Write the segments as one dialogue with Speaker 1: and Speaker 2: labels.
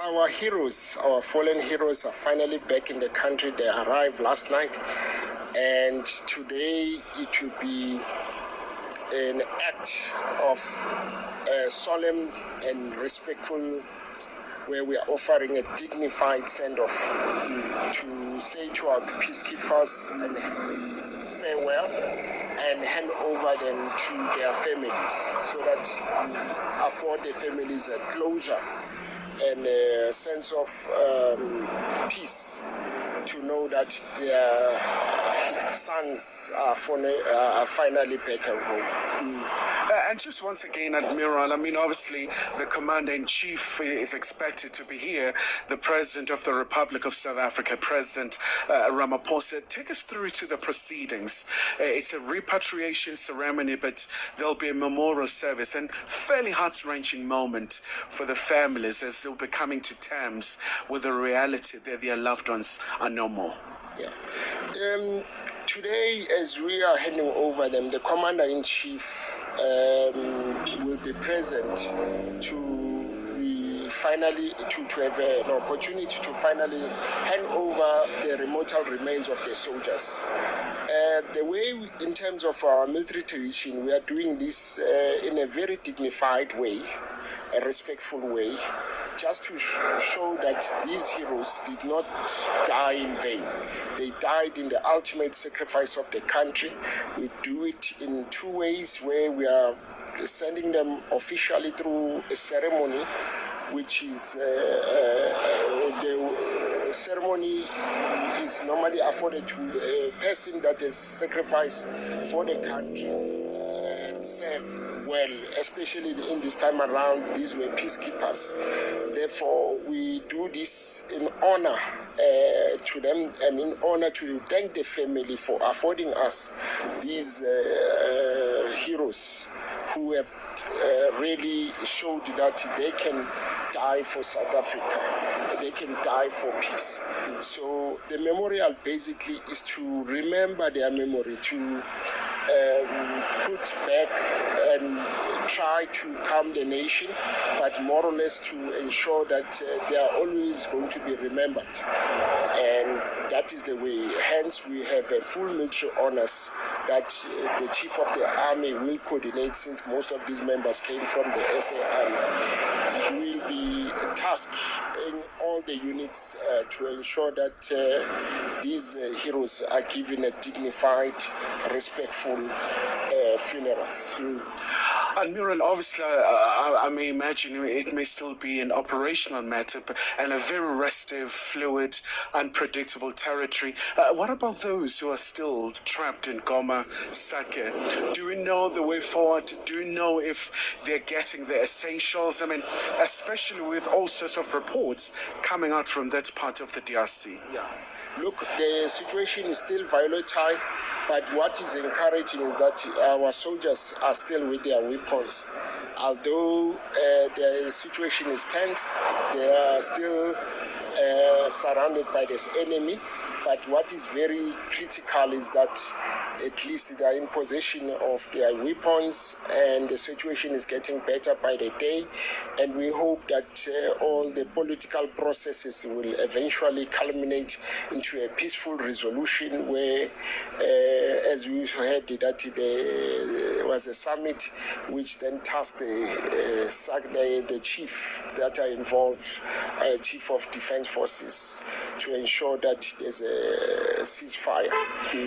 Speaker 1: Our heroes, our fallen heroes, are finally back in the country. They arrived last night, and today it will be an act of solemn and respectful, where we are offering a dignified send-off to say to our peacekeepers and farewell and hand over them to their families, so that afford the families a closure and a sense of peace to know that their sons are finally back at home.
Speaker 2: And just once again, Admiral, I mean, obviously, the Commander-in-Chief is expected to be here, the President of the Republic of South Africa, President Ramaphosa. Take us through to the proceedings. It's a repatriation ceremony, but there'll be a memorial service, and fairly heart-wrenching moment for the families as they'll be coming to terms with the reality that their loved ones are no more.
Speaker 1: Yeah. Today, as we are handing over them, the Commander-in-Chief will be present to be finally to have an opportunity to finally hand over the remote remains of the soldiers. The way, in terms of our military tradition, we are doing this in a very dignified way, a respectful way, just to show that these heroes did not die in vain. They died in the ultimate sacrifice of the country. We do it in two ways, where we are sending them officially through a ceremony, which is the ceremony is normally afforded to a person that has sacrificed for the country and served well, especially in this time around. These were peacekeepers. Therefore, we do this in honor to them and in honor to thank the family for affording us these heroes who have really showed that they can die for South Africa. They can die for peace. So the memorial basically is to remember their memory, to put back and try to calm the nation, but more or less to ensure that they are always going to be remembered. And that is the way. Hence, we have a full military honors that the Chief of the Army will coordinate, since most of these members came from the SA Army. He will be tasked in all the units to ensure that these heroes are given a dignified, respectful funerals.
Speaker 2: Admiral, obviously, I may imagine it may still be an operational matter and a very restive, fluid, unpredictable territory. What about those who are still trapped in Goma, Sake? Do we know the way forward? Do we know if they're getting the essentials? I mean, especially with all sorts of reports coming out from that part of the DRC.
Speaker 1: Yeah. Look, the situation is still volatile, but what is encouraging is that our soldiers are still with their weapons. Although the situation is tense, they are still surrounded by this enemy. But what is very critical is that at least they are in possession of their weapons, and the situation is getting better by the day. And we hope that all the political processes will eventually culminate into a peaceful resolution, where, as we heard, that there was a summit which then tasked the chief that are involved, Chief of Defense Forces, to ensure that there's a ceasefire.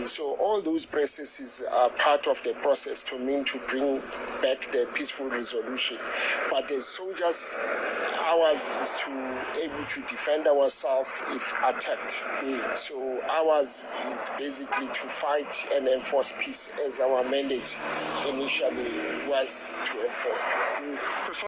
Speaker 1: So all those processes are part of the process to bring back the peaceful resolution. But as soldiers, ours is to able to defend ourselves if attacked. So ours is basically to fight and enforce peace, as our mandate initially was to enforce peace.